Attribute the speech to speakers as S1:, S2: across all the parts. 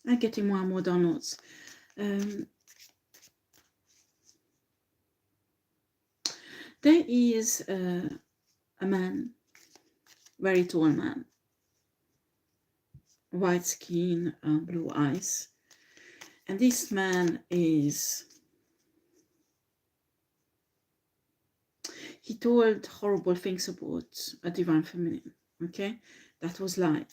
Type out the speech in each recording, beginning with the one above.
S1: I'm getting more and more downloads. There is a man, very tall man, white skin, blue eyes, and this man is, he told horrible things about a divine feminine. Okay, that was lie.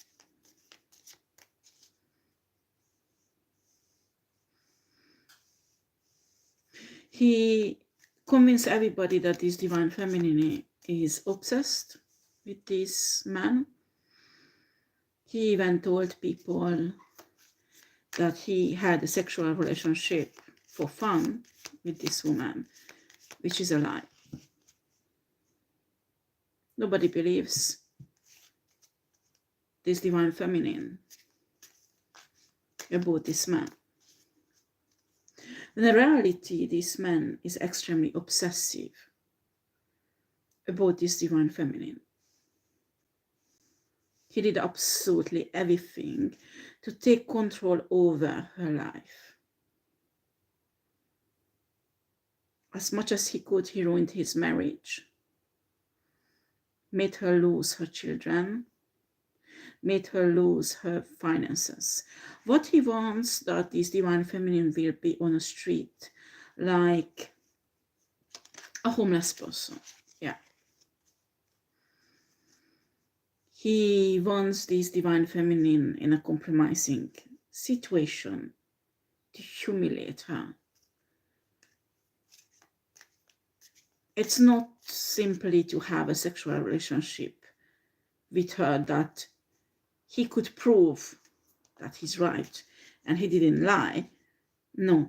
S1: He convinced everybody that this divine feminine is obsessed with this man. He even told people that he had a sexual relationship for fun with this woman, which is a lie. Nobody believes this divine feminine about this man. In reality, this man is extremely obsessive about this divine feminine. He did absolutely everything to take control over her life. As much as he could, he ruined his marriage, made her lose her children, made her lose her finances. What he wants that this divine feminine will be on a street like a homeless person. Yeah. He wants this divine feminine in a compromising situation to humiliate her. It's not simply to have a sexual relationship with her that he could prove that he's right and he didn't lie. No.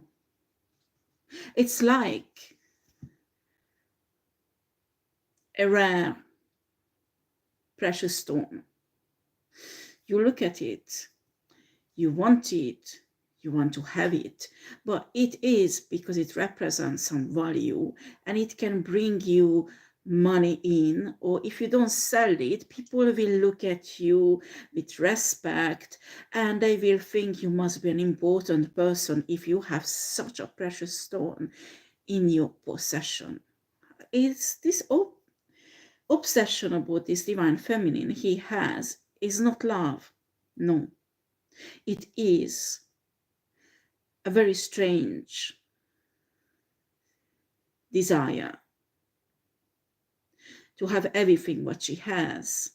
S1: It's like a rare precious stone. You look at it, you want to have it, but it is because it represents some value and it can bring you money in, or if you don't sell it, people will look at you with respect and they will think you must be an important person if you have such a precious stone in your possession. It's this obsession about this divine feminine he has is not love. No, it is a very strange desire to have everything what she has.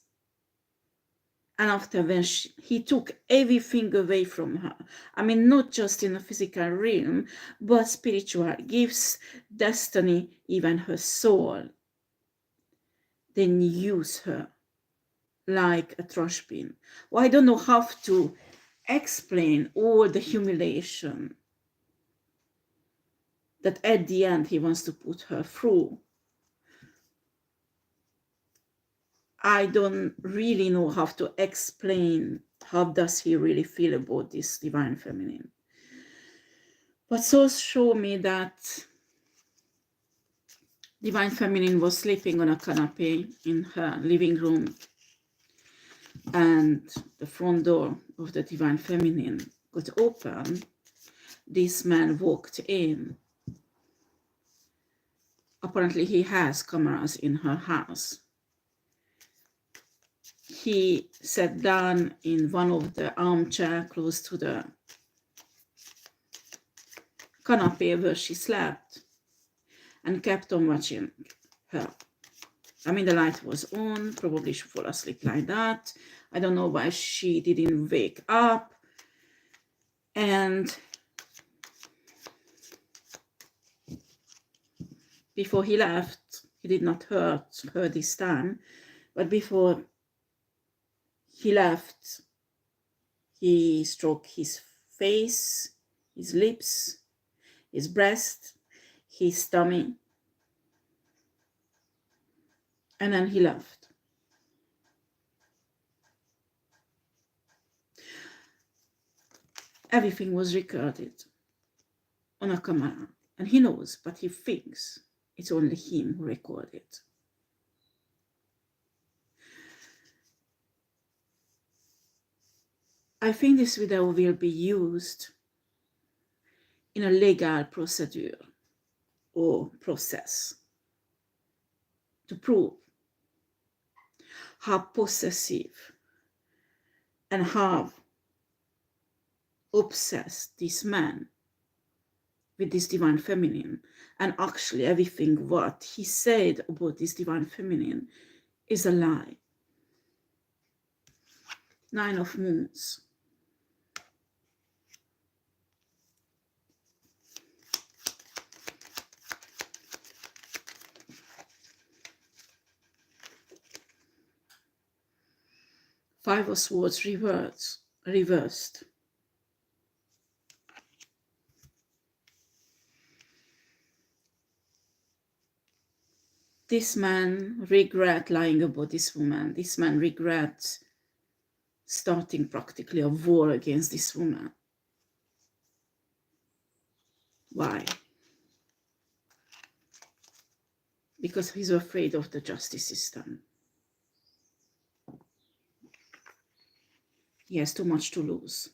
S1: And after when he took everything away from her, I mean, not just in the physical realm, but spiritual gifts, destiny, even her soul, then use her like a trash bin. Well, I don't know how to explain all the humiliation that at the end he wants to put her through. I don't really know how to explain how does he really feel about this divine feminine. But source show me that divine feminine was sleeping on a canopy in her living room, and the front door of the divine feminine got open. This man walked in. Apparently he has cameras in her house. He sat down in one of the armchairs close to the canopy where she slept and kept on watching her. I mean, the light was on, probably she fell asleep like that. I don't know why she didn't wake up. And before he left, he did not hurt her this time, but before he left, he stroked his face, his lips, his breast, his tummy, and then he left. Everything was recorded on a camera, and he knows, but he thinks it's only him who recorded. I think this video will be used in a legal procedure or process to prove how possessive and how obsessed this man with this divine feminine, and actually everything what he said about this divine feminine is a lie. Nine of Moons. Five of Swords reversed. This man regrets lying about this woman. This man regrets starting practically a war against this woman. Why? Because he's afraid of the justice system. He has too much to lose.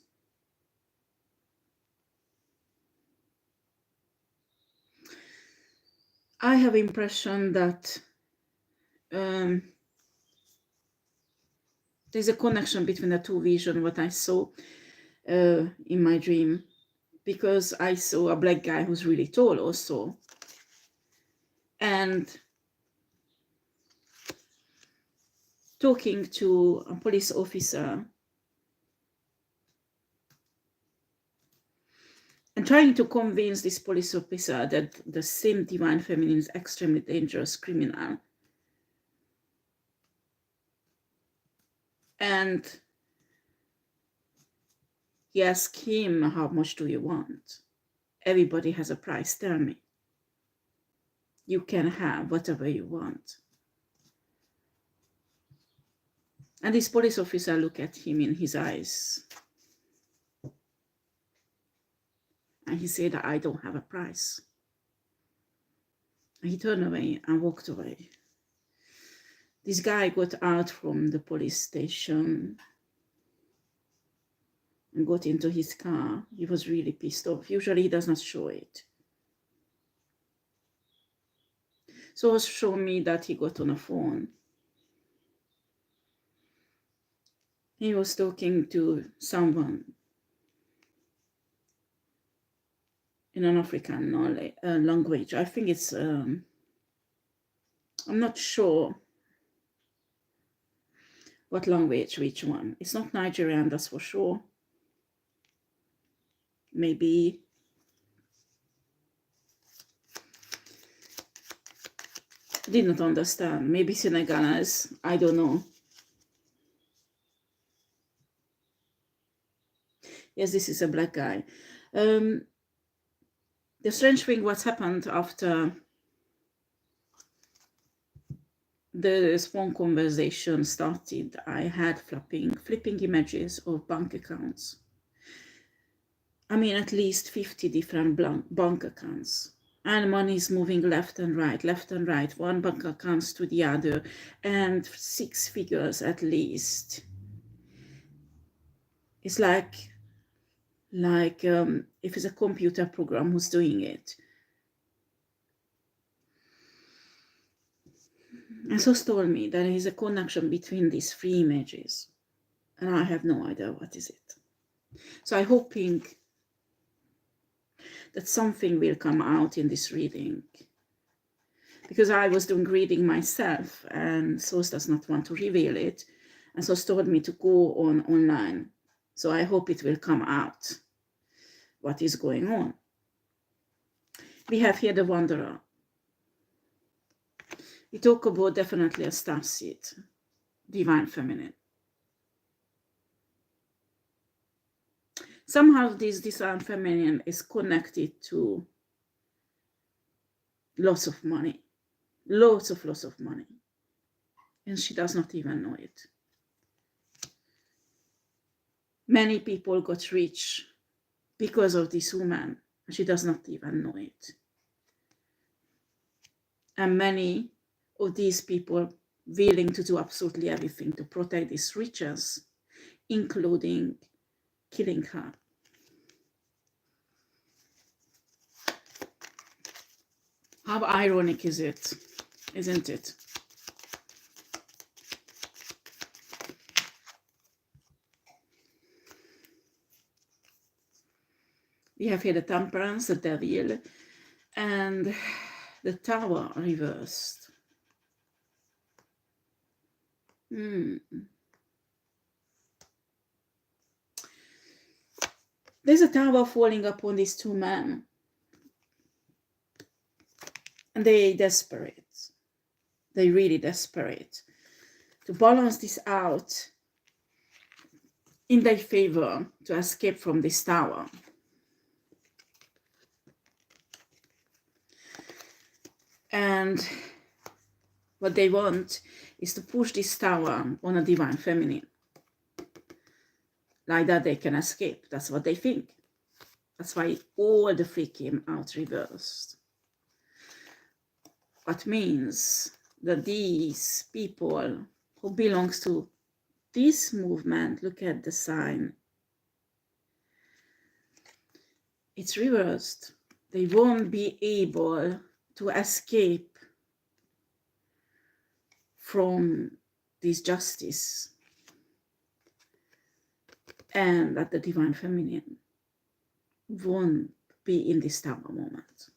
S1: I have impression that there's a connection between the two visions, what I saw in my dream, because I saw a black guy who's really tall also, and talking to a police officer and trying to convince this police officer that the same divine feminine is extremely dangerous criminal. And he asked him, how much do you want? Everybody has a price, tell me. You can have whatever you want. And this police officer looked at him in his eyes. And he said, I don't have a price. And he turned away and walked away. This guy got out from the police station and got into his car. He was really pissed off. Usually he does not show it. So it showed me that he got on a phone. He was talking to someone in an African language. I think it's, I'm not sure what language, which one. It's not Nigerian, that's for sure. Maybe did not understand. Maybe Senegalese, I don't know. Yes, this is a black guy. The strange thing, what's happened after the phone conversation started, I had flipping images of bank accounts. I mean, at least 50 different bank accounts. And money is moving left and right, one bank account to the other, and 6 figures at least. It's like if it's a computer program who's doing it. And so told me that there is a connection between these 3 images, and I have no idea what is it. So I'm hoping that something will come out in this reading, because I was doing reading myself and Source does not want to reveal it, and Source told me to go online. So I hope it will come out what is going on. We have here the Wanderer. We talk about definitely a starseed, divine feminine. Somehow this divine feminine is connected to lots of money, lots of money, and she does not even know it. Many people got rich because of this woman, and she does not even know it. And many of these people willing to do absolutely everything to protect these riches, including killing her. How ironic is it, isn't it? We have here the Temperance, the Devil, and the Tower reversed. There's a tower falling upon these two men. And they're desperate. They're really desperate to balance this out in their favor to escape from this tower. And what they want is to push this tower on a divine feminine. Like that they can escape. That's what they think. That's why all the three came out reversed. What means that these people who belongs to this movement, look at the sign, it's reversed. They won't be able to escape from this justice, and that the divine feminine won't be in this tower moment.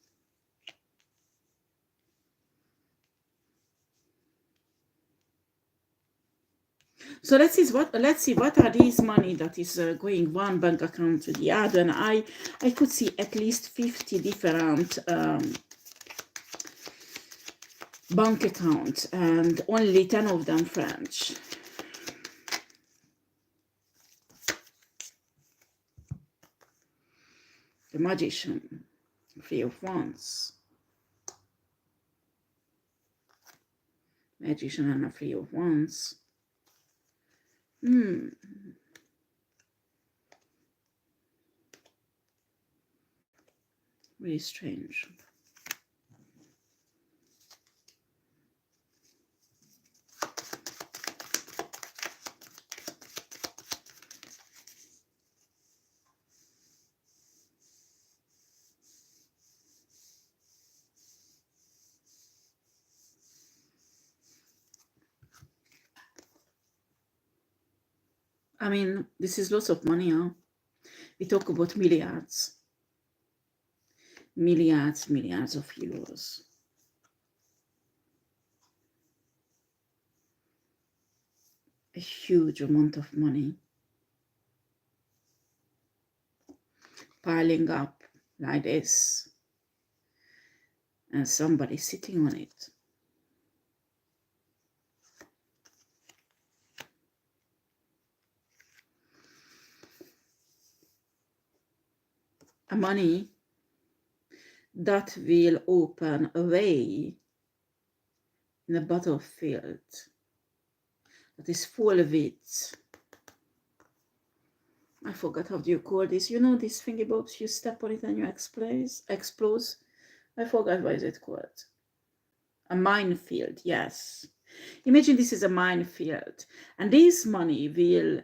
S1: So let's see what are these money that is going one bank account to the other. And I could see at least 50 different bank accounts, and only 10 of them French. The Magician, 3 of Wands. Magician and a 3 of Wands. Really strange. I mean, this is lots of money, huh? We talk about milliards. Milliards of euros. A huge amount of money piling up like this, and somebody sitting on it. A money that will open a way in a battlefield that is full of it. I forgot how do you call this. You know these thingy bobs, you step on it and you explodes. I forgot what is it called. A minefield, yes. Imagine this is a minefield, and this money will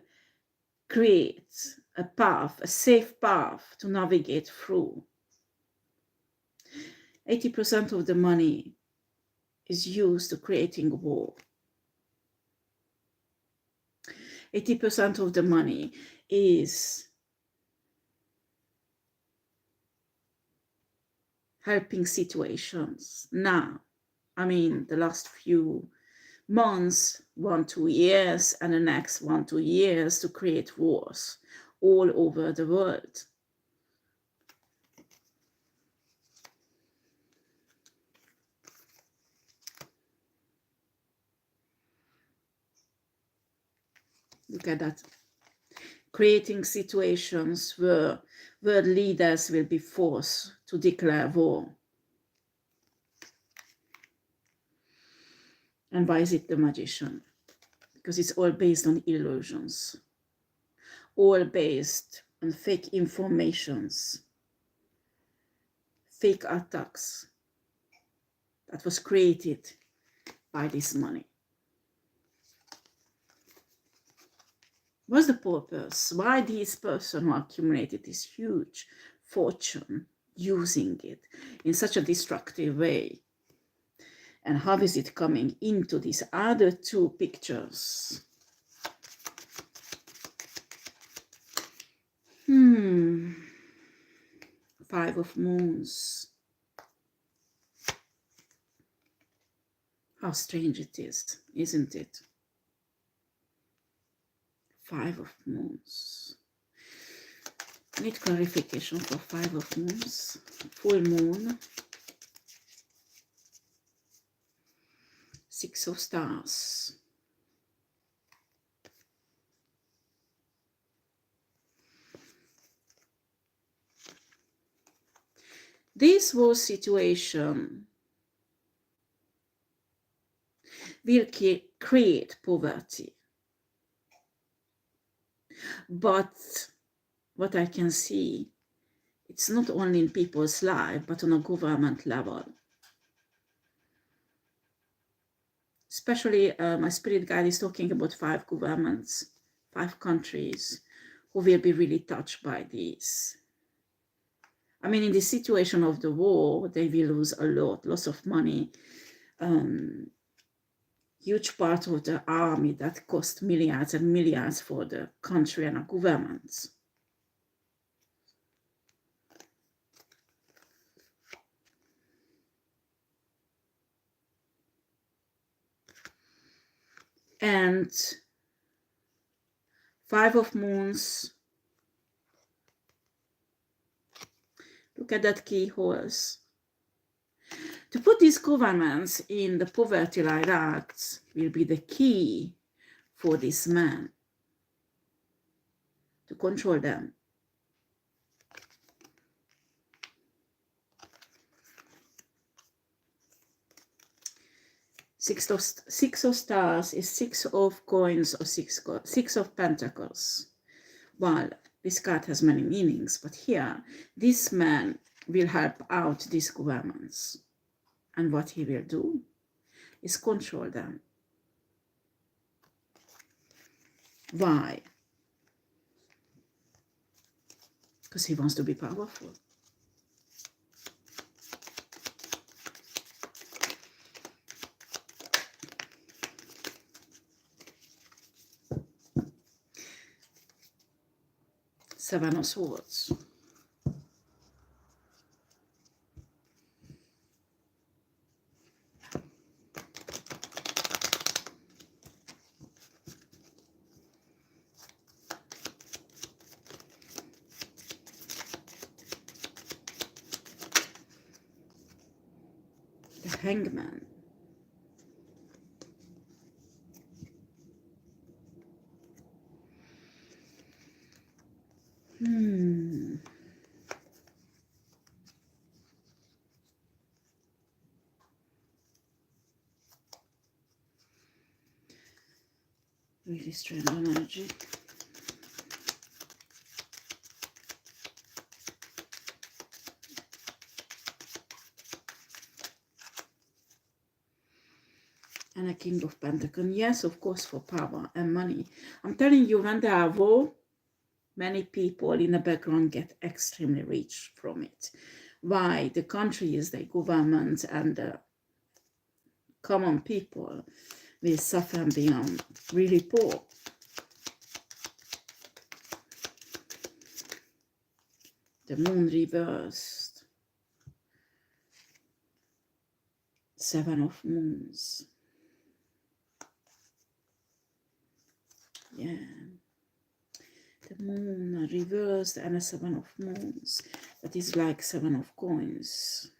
S1: create a path, a safe path to navigate through. 80% of the money is used to creating war. 80% of the money is helping situations now. I mean, the last few months, 1-2 years, and the next 1-2 years to create wars all over the world. Look at that. Creating situations where world leaders will be forced to declare war. And why is it the Magician? Because it's all based on illusions. All based on fake informations. Fake attacks that was created by this money. What's the purpose? Why these person who accumulated this huge fortune using it in such a destructive way? And how is it coming into these other two pictures? Five of Moons. How strange it is, isn't it? Five of Moons. I need clarification for Five of Moons. Full Moon. Six of Stars. This war situation will create poverty. But what I can see, it's not only in people's life, but on a government level. Especially my spirit guide is talking about 5 governments, 5 countries who will be really touched by this. I mean, in the situation of the war, they will lose a lot, lots of money. Huge part of the army that cost milliards and milliards for the country and the governments. And 5 of Moons. Look at that keyholes. To put these governments in the poverty like that will be the key for this man to control them. Six of Stars is 6 of Coins or 6 of Pentacles. Well, this card has many meanings, but here, this man will help out these governments. And what he will do is control them. Why? Because he wants to be powerful. Seven of Swords. The Hangman. Really strange energy. And a King of Pentacles. Yes, of course, for power and money. I'm telling you, when there are war, many people in the background get extremely rich from it. Why? The countries, the government, and the common people will suffer and become really poor. The Moon reversed. Seven of Moons. Yeah. The Moon reversed and a Seven of Moons. That is like 7 of Coins.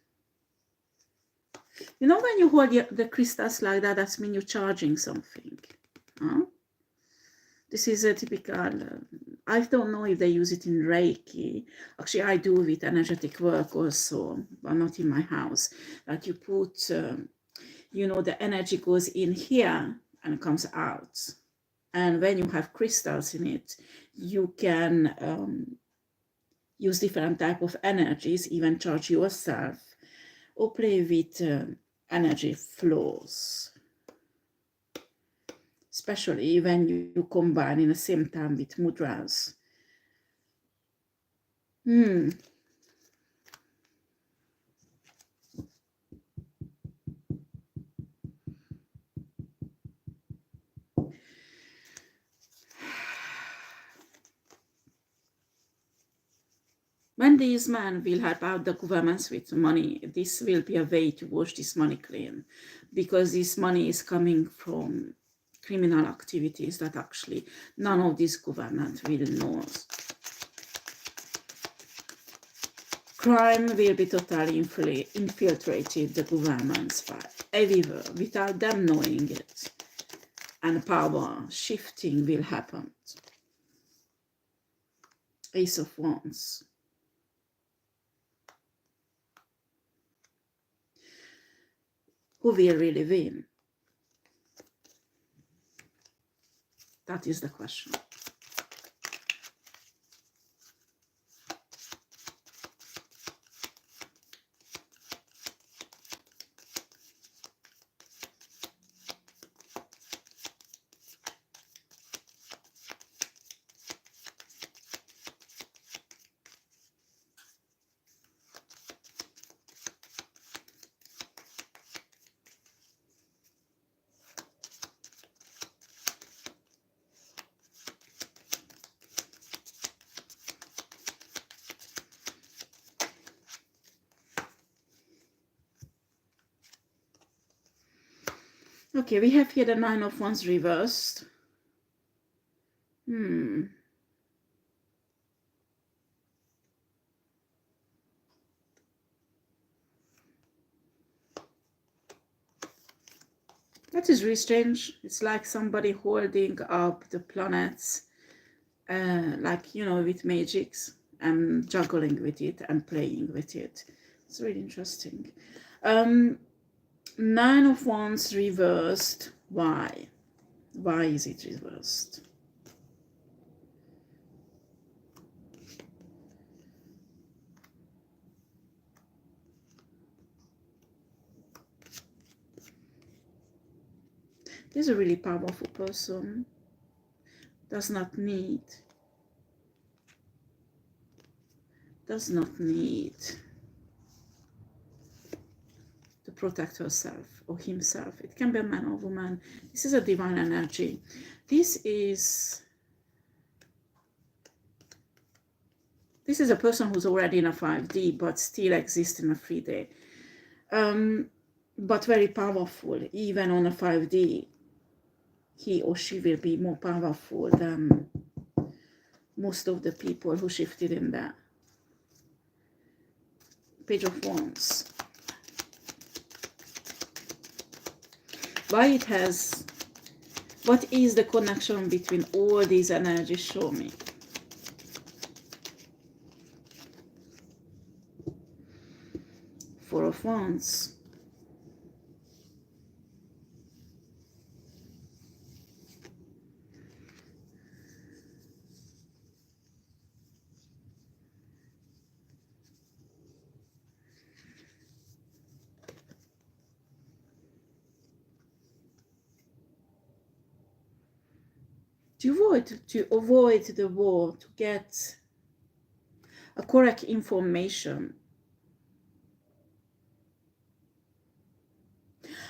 S1: You know, when you hold the crystals like that, that means you're charging something. Huh? This is a typical, I don't know if they use it in Reiki. Actually, I do with energetic work also, but not in my house. That you put, you know, the energy goes in here and comes out. And when you have crystals in it, you can use different type of energies, even charge yourself, or play with energy flows. especially when you combine in the same time with mudras. When these men will help out the governments with money, this will be a way to wash this money clean, because this money is coming from criminal activities that actually none of this government will know. Crime will be totally infiltrated the governments everywhere without them knowing it, and power shifting will happen. Ace of Wands. Who will really win? That is the question. Okay, we have here the Nine of Wands reversed. That is really strange. It's like somebody holding up the planets, like, you know, with magics, and juggling with it and playing with it. It's really interesting. Nine of Wands reversed. Why? Why is it reversed? This is a really powerful person. Does not need to protect herself or himself. It can be a man or woman. This is a divine energy. This is a person who's already in a 5D but still exists in a 3D. But very powerful. Even on a 5D, he or she will be more powerful than most of the people who shifted in there. Page of Wands. Why it has... What is the connection between all these energies? Show me. Four of Wands. To avoid the war, to get a correct information.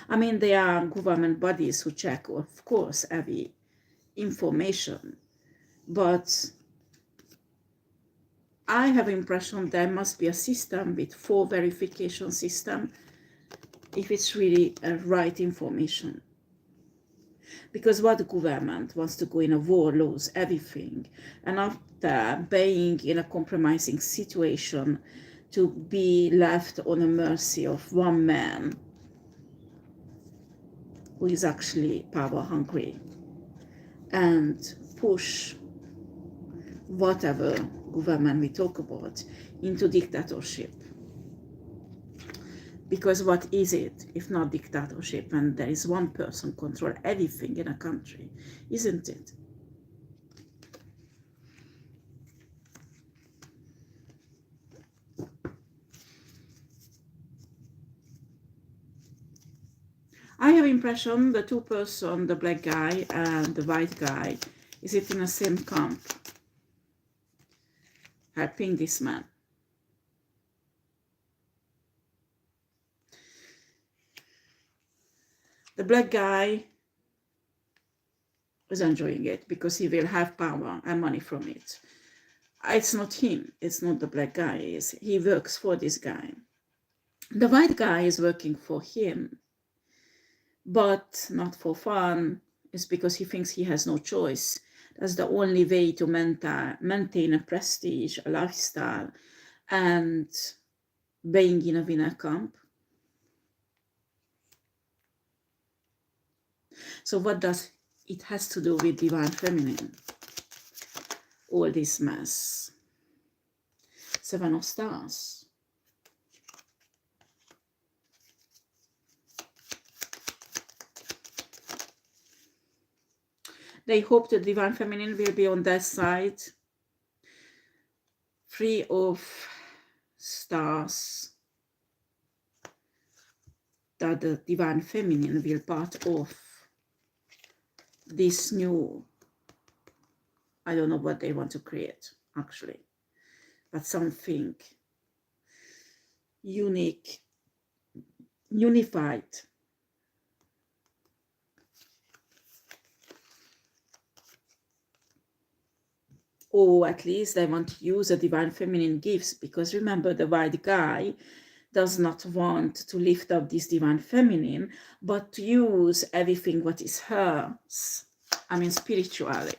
S1: I mean, there are government bodies who check, of course, every information, but I have impression there must be a system with 4 verification system if it's really a right information. Because what the government wants to go in a war, lose everything, and after being in a compromising situation, to be left on the mercy of one man who is actually power hungry, and push whatever government we talk about into dictatorship. Because what is it if not dictatorship when there is one person control everything in a country, isn't it? I have impression the two person, the black guy and the white guy, is it in the same camp, helping this man. The black guy is enjoying it because he will have power and money from it. It's not him, it's not the black guy, he works for this guy. The white guy is working for him, but not for fun. It's because he thinks he has no choice. That's the only way to maintain a prestige, a lifestyle, and being in a winner camp. So what does it has to do with divine feminine? All this mess. Seven of Stars. They hope the divine feminine will be on their side. Three of Stars. That the divine feminine will part of this new, I don't know what they want to create actually, but something unique, unified. Or at least they want to use the divine feminine gifts, because remember, the white guy does not want to lift up this divine feminine, but to use everything what is hers, I mean spiritually.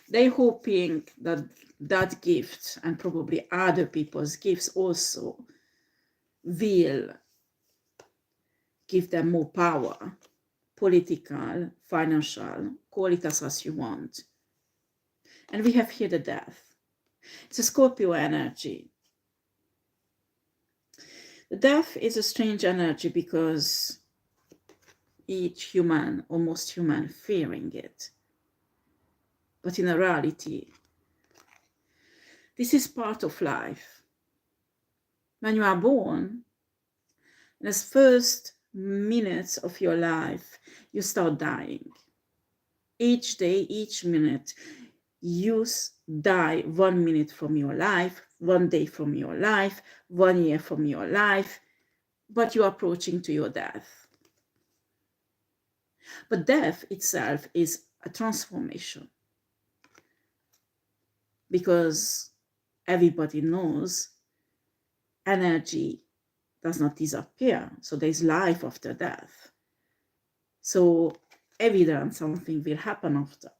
S1: They're hoping that that gift, and probably other people's gifts also, will give them more power, political, financial, call it as you want. And we have here the Death. It's a Scorpio energy. The Death is a strange energy because each human, almost human, fearing it. But in reality, this is part of life. When you are born, in the first minutes of your life, you start dying. Each day, each minute, you die 1 minute from your life, 1 day from your life, 1 year from your life, but you're approaching to your death. But death itself is a transformation, because everybody knows energy does not disappear, so there's life after death. So evident something will happen after.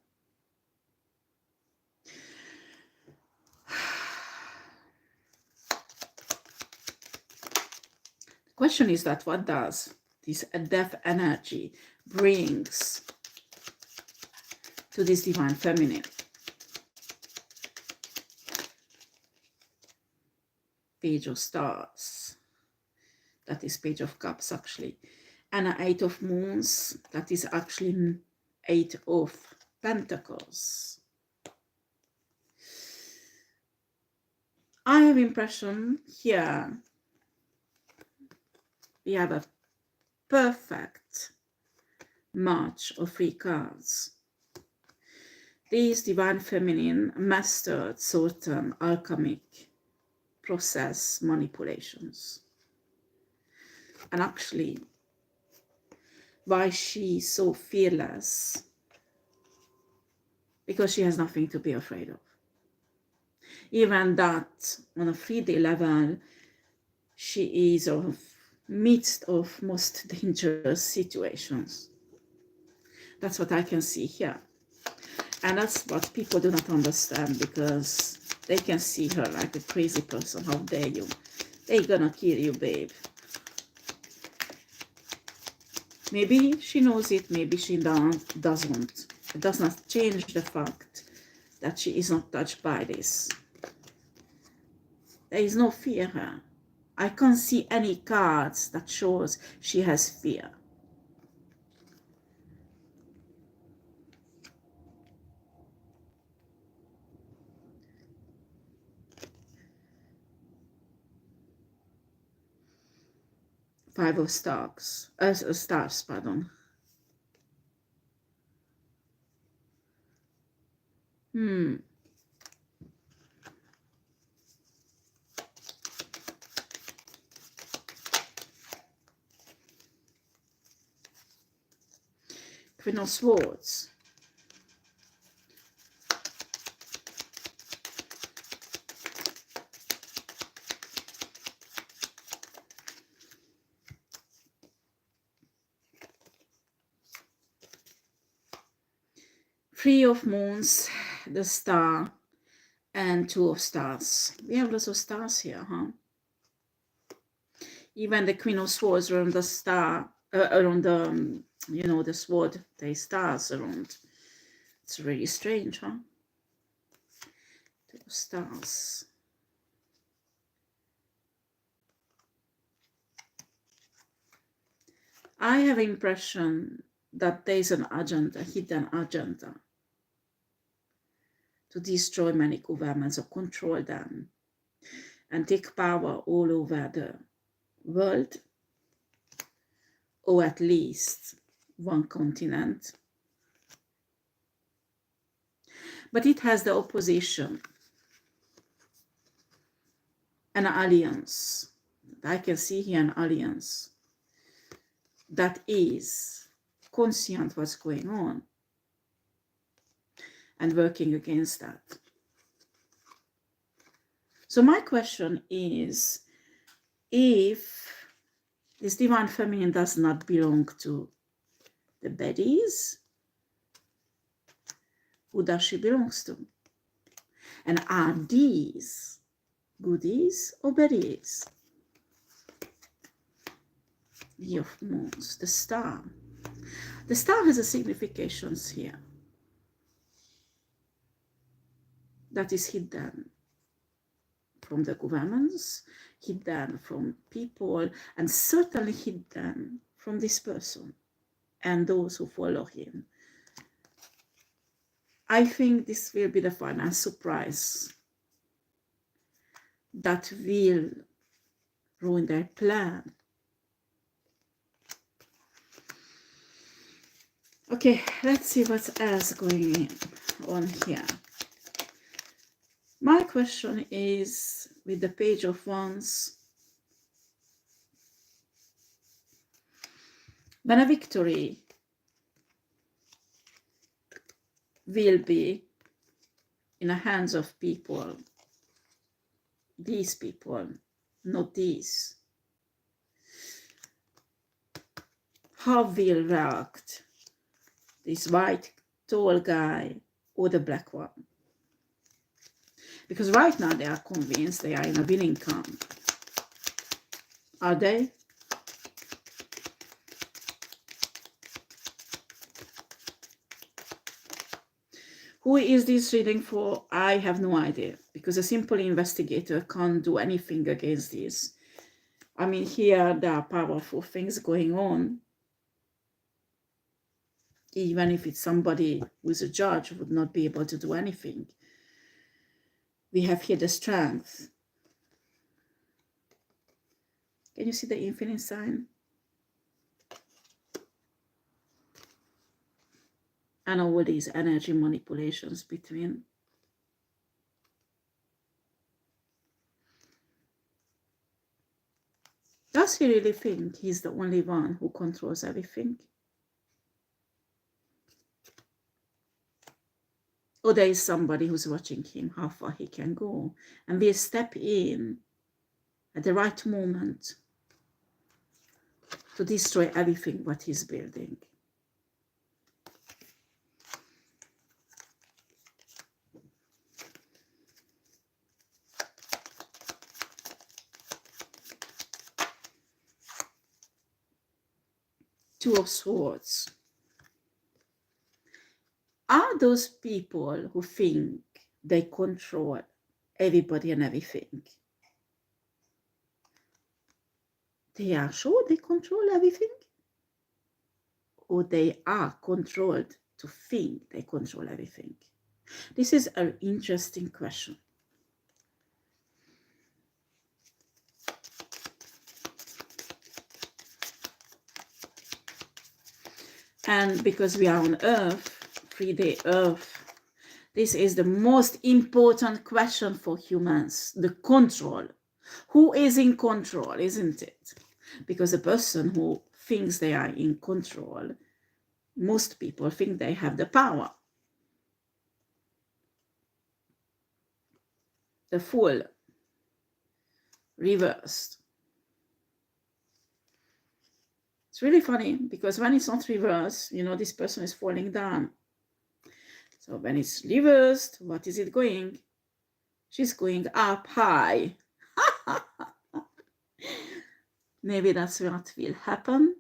S1: The question is that what does this death energy brings to this divine feminine? Page of Stars, that is Page of Cups actually, and an 8 of Moons, that is actually 8 of Pentacles. I have impression here we have a perfect match of 3 cards. These divine feminine mastered certain alchemic process manipulations. And actually, why she's so fearless? Because she has nothing to be afraid of. Even that on a 3D level, she is in the midst of most dangerous situations. That's what I can see here. And that's what people do not understand, because they can see her like a crazy person. How dare you? They're gonna kill you, babe. Maybe she knows it, maybe she doesn't. It does not change the fact that she is not touched by this. There is no fear here. I can't see any cards that shows she has fear. Five of stars, stars, pardon. Queen of Swords. Three of Moons, the Star, and Two of Stars. We have lots of stars here, huh? Even the Queen of Swords around the star, around the, you know, the sword, there is stars around. It's really strange, huh? Two stars. I have impression that there is an agenda, a hidden agenda, to destroy many governments or control them and take power all over the world, or at least one continent. But it has the opposition, an alliance. I can see here an alliance that is conscient what's going on and working against that. So my question is, if this divine feminine does not belong to the baddies, who does she belongs to? And are these goodies or baddies? The of Moons, the Star. The Star has a significations here that is hidden from the governments, hidden from people, and certainly hidden from this person and those who follow him. I think this will be the final surprise that will ruin their plan. Okay, let's see what's else going on here. My question is, with the Page of Wands, when a victory will be in the hands of people, these people, not these, how will react this white tall guy or the black one? Because right now they are convinced they are in a winning camp. Are they? Who is this reading for? I have no idea, because a simple investigator can't do anything against this. I mean, here there are powerful things going on. Even if it's somebody who is a judge, would not be able to do anything. We have here the Strength. Can you see the infinite sign? And all these energy manipulations between. Does he really think he's the only one who controls everything? Or there is somebody who's watching him, how far he can go, and will step in at the right moment to destroy everything what he's building. Two of Swords. Are those people who think they control everybody and everything? They are sure they control everything? Or they are controlled to think they control everything? This is an interesting question. And because we are on Earth, 3-day Earth, this is the most important question for humans, the control. Who is in control, isn't it? Because a person who thinks they are in control, most people think they have the power. The Fool, reversed. It's really funny because when it's not reversed, you know, this person is falling down. So when it's reversed, what is it going? She's going up high. Maybe that's what will happen.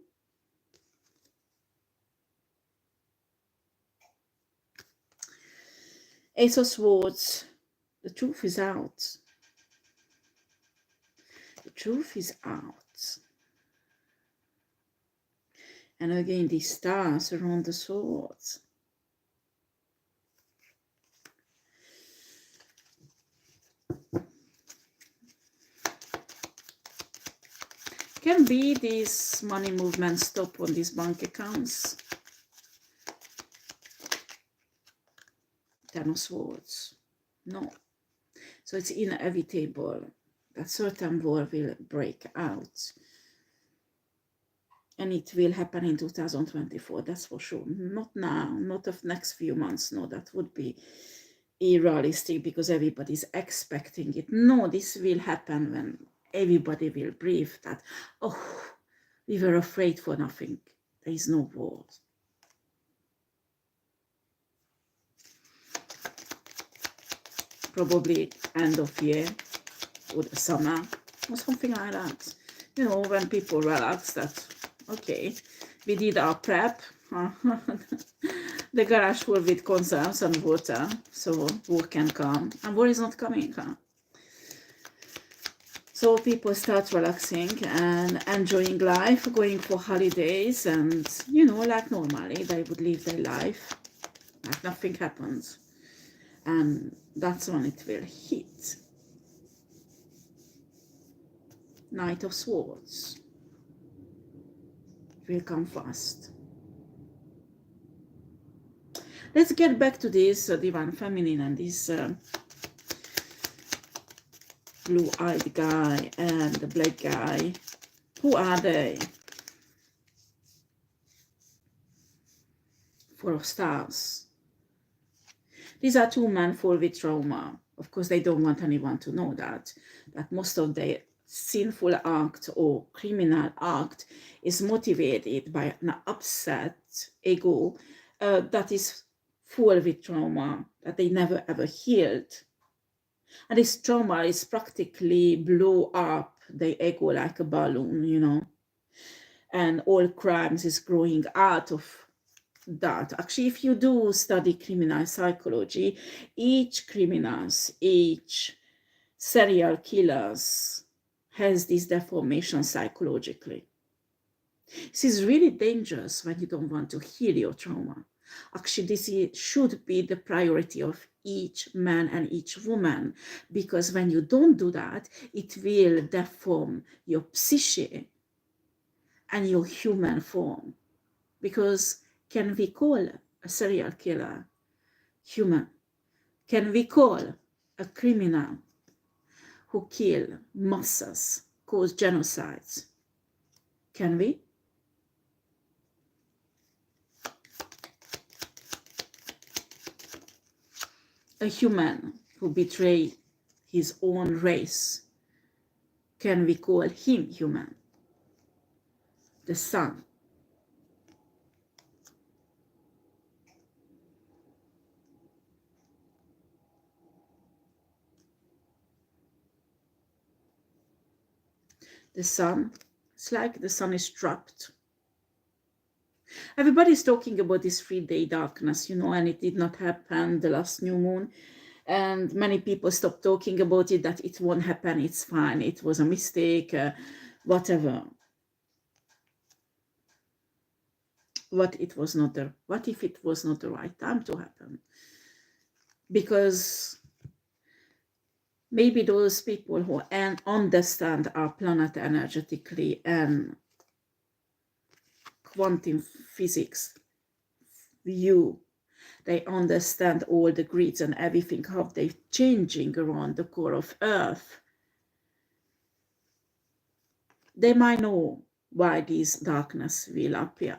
S1: Ace of Swords. The truth is out. The truth is out. And again, these stars around the swords. Can be these money movements stop on these bank accounts. Ten of Swords. No. So it's inevitable that certain war will break out. And it will happen in 2024, that's for sure. Not now, not of next few months. No, that would be unrealistic because everybody's expecting it. No, this will happen when everybody will breathe that, oh, we were afraid for nothing. There is no war. Probably end of year or the summer or something like that. You know, when people relax that, okay, we did our prep. The garage full with conserves and water, so war can come. And war is not coming, huh? So people start relaxing and enjoying life, going for holidays, and, you know, like normally, they would live their life like nothing happens. And that's when it will hit. Knight of Swords. It will come fast. Let's get back to this Divine Feminine and this blue-eyed guy and the black guy. Who are they? Four of Stars. These are two men full with trauma. Of course, they don't want anyone to know that most of their sinful act or criminal act is motivated by an upset ego that is full with trauma that they never ever healed. And this trauma is practically blow up the ego like a balloon, you know. And all crimes is growing out of that. Actually, if you do study criminal psychology, each criminals, each serial killers has this deformation psychologically. This is really dangerous when you don't want to heal your trauma. Actually, this should be the priority of each man and each woman, because when you don't do that, it will deform your psyche and your human form. Because can we call a serial killer human? Can we call a criminal who kill masses, cause genocides? Can we? A human who betrayed his own race, can we call him human? The sun. The sun, it's like the sun is trapped. Everybody's talking about this 3-day darkness, you know, and it did not happen the last new moon. And many people stopped talking about it, that it won't happen, it's fine, it was a mistake, whatever. What if it was not the right time to happen? Because maybe those people who understand our planet energetically and quantum physics view. They understand all the grids and everything, how they're changing around the core of Earth. They might know why this darkness will appear.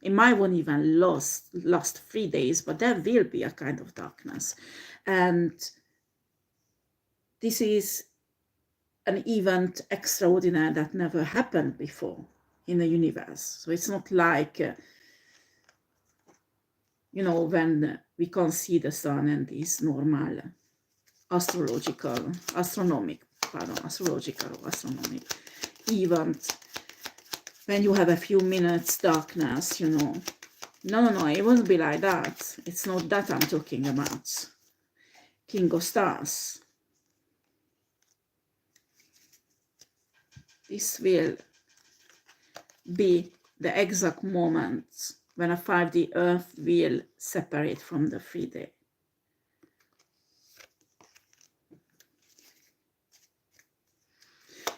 S1: It might won't even last 3 days, but there will be a kind of darkness. And this is an event extraordinary that never happened before in the universe. So it's not like, when we can't see the sun and this normal astrological event. When you have a few minutes darkness, No, it won't be like that. It's not that I'm talking about. King of Stars. This will be the exact moment when a 5D Earth will separate from the 3D.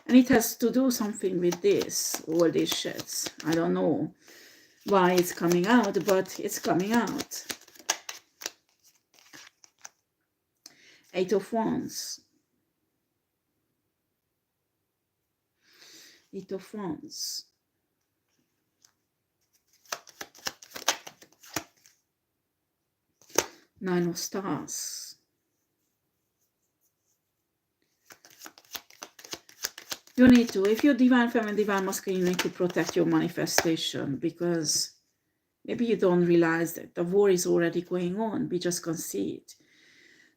S1: And it has to do something with this, all these shits. I don't know why it's coming out, but it's coming out. 8 of Wands. 8 of Wands. Nine of Stars. You need to, if you're divine feminine, divine masculine, you need to protect your manifestation, because maybe you don't realize that the war is already going on. We just can't see it.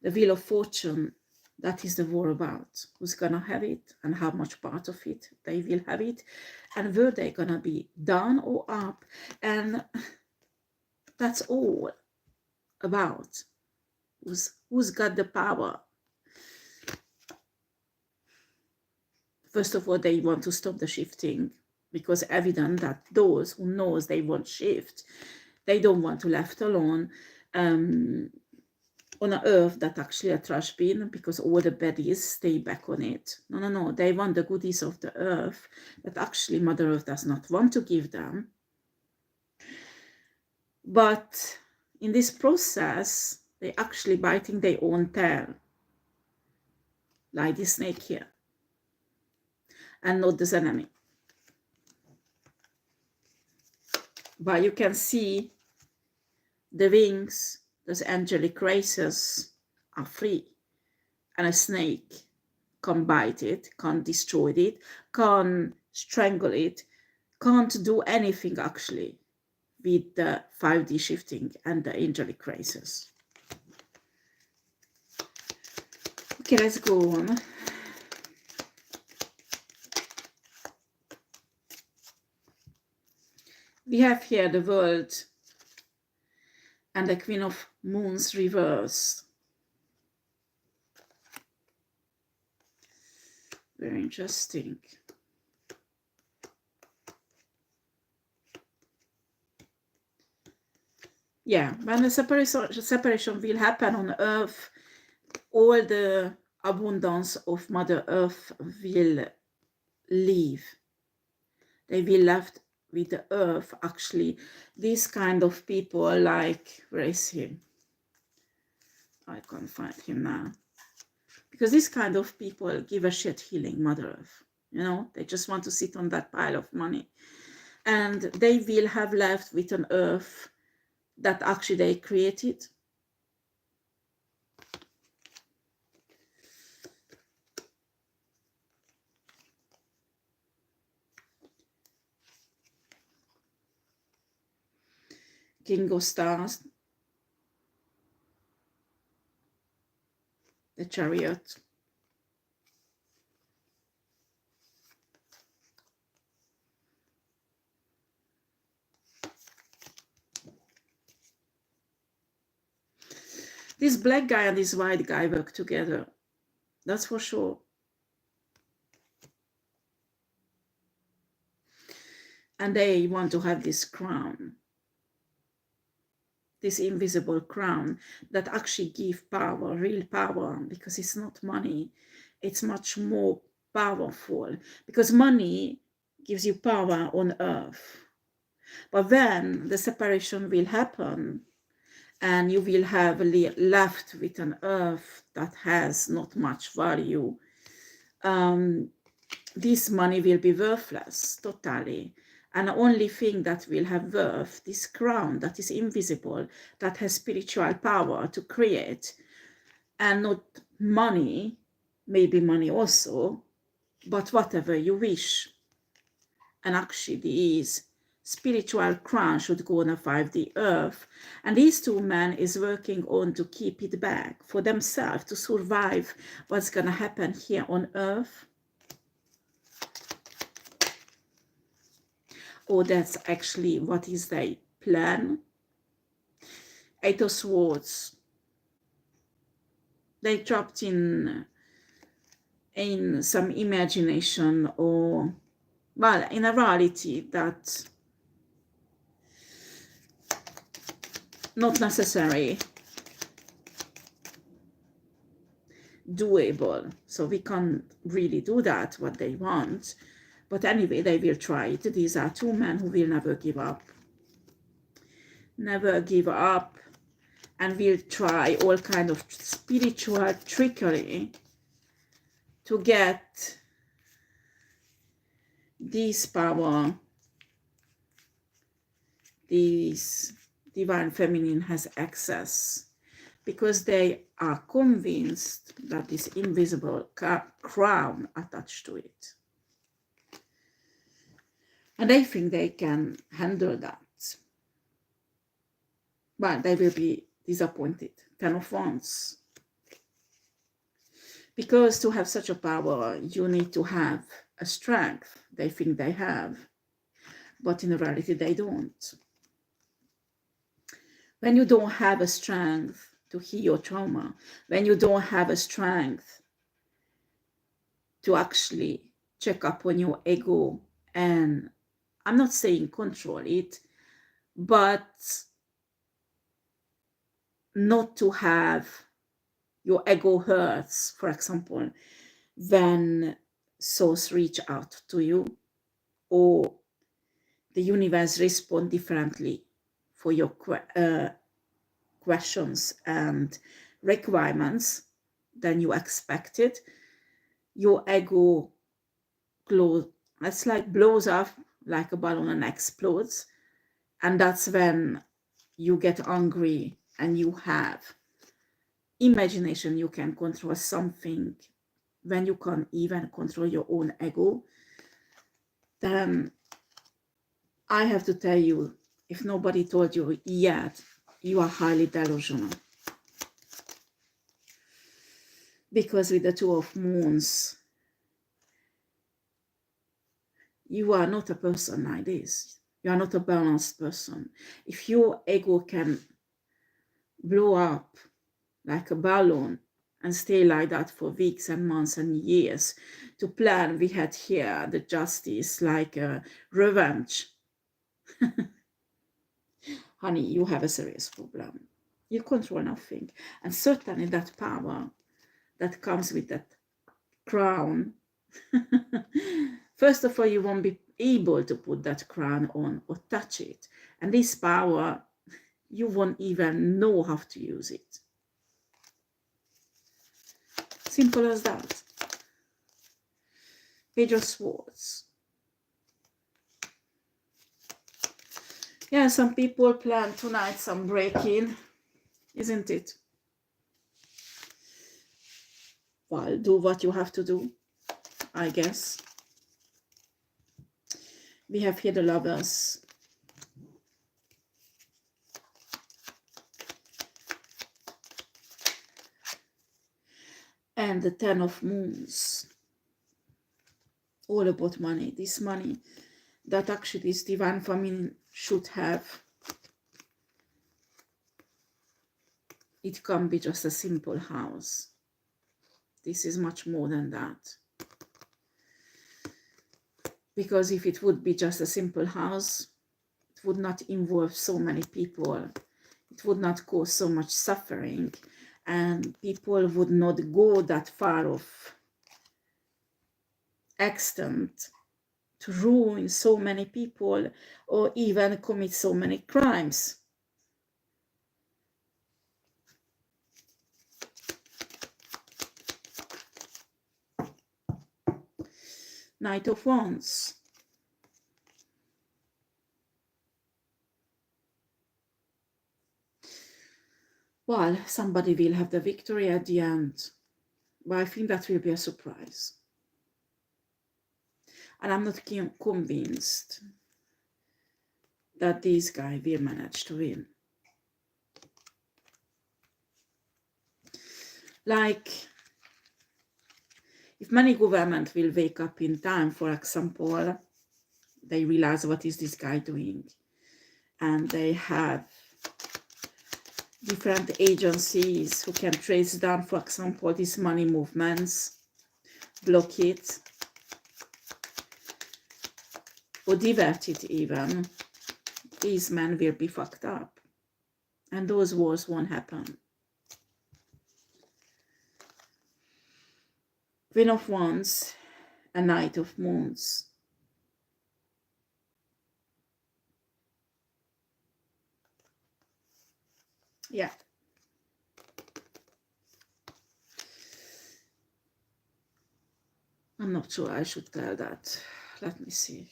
S1: The Wheel of Fortune, that is the war about. Who's gonna have it and how much part of it they will have it, and where they're gonna be down or up. And that's all about who's got the power. First of all, they want to stop the shifting, because evident that those who knows they won't shift, they don't want to left alone on an earth that actually a trash bin, because all the baddies stay back on it. No, they want the goodies of the earth that actually Mother Earth does not want to give them. But in this process, they actually biting their own tail, like this snake here, and not this enemy. But you can see the wings, those angelic races are free, and a snake can't bite it, can't destroy it, can't strangle it, can't do anything actually with the 5D shifting and the angelic races. Okay, let's go on. We have here the World and the Queen of Moons reversed. Very interesting. Yeah, when the separation will happen on Earth, all the abundance of Mother Earth will leave. They will left with the Earth, actually. These kind of people, like, where is he? I can't find him now. Because these kind of people give a shit healing Mother Earth. They just want to sit on that pile of money. And they will have left with an Earth that actually they created. King of Stars, the Chariot, this black guy and this white guy work together, that's for sure. And they want to have this crown, this invisible crown that actually gives power, real power, because it's not money. It's much more powerful, because money gives you power on Earth. But then the separation will happen, and you will have left with an earth that has not much value. This money will be worthless totally, and the only thing that will have worth, this crown that is invisible, that has spiritual power to create, and not money, maybe money also, but whatever you wish. And actually these spiritual crown should go on a 5D earth, and these two men is working on to keep it back for themselves, to survive what's gonna happen here on earth. Or that's actually what is their plan. 8 of Swords. They trapped in some imagination, or, well, in a reality that not necessarily doable. So we can't really do that, what they want. But anyway, they will try it. These are two men who will never give up. Never give up, and will try all kind of spiritual trickery to get this power, this divine feminine has access, because they are convinced that this invisible crown attached to it. And they think they can handle that. But they will be disappointed. 10 of Wands. Because to have such a power, you need to have a strength they think they have. But in reality, they don't. When you don't have a strength to heal your trauma, when you don't have a strength to actually check up on your ego, and I'm not saying control it, but not to have your ego hurts, for example, when souls reach out to you, or the universe respond differently for your questions and requirements than you expected. Your ego it's like blows up like a balloon and explodes, and that's when you get angry and you have imagination you can control something when you can't even control your own ego. Then I have to tell you, if nobody told you yet, you are highly delusional. Because with the Two of Moons, you are not a person like this. You are not a balanced person. If your ego can blow up like a balloon and stay like that for weeks and months and years, to plan, we had here the justice, like a revenge. Honey, you have a serious problem. You control nothing. And certainly that power that comes with that crown, first of all, you won't be able to put that crown on or touch it. And this power, you won't even know how to use it. Simple as that. Page of Swords. Yeah, some people plan tonight some break-in, isn't it? Well, do what you have to do, I guess. We have here the Lovers. And the 10 of Moons. All about money. This money that actually this divine feminine should have. It can't be just a simple house. This is much more than that. Because if it would be just a simple house, it would not involve so many people. It would not cause so much suffering. And people would not go that far of extent to ruin so many people or even commit so many crimes. Knight of Wands. Well, somebody will have the victory at the end, but I think that will be a surprise. And I'm not convinced that this guy will manage to win. Like, if many government will wake up in time, for example, they realize what is this guy doing, and they have different agencies who can trace down, for example, these money movements, block it, or divert it even, these men will be fucked up, and those wars won't happen. Queen of Wands, a Knight of Moons. Yeah. I'm not sure I should tell that. Let me see.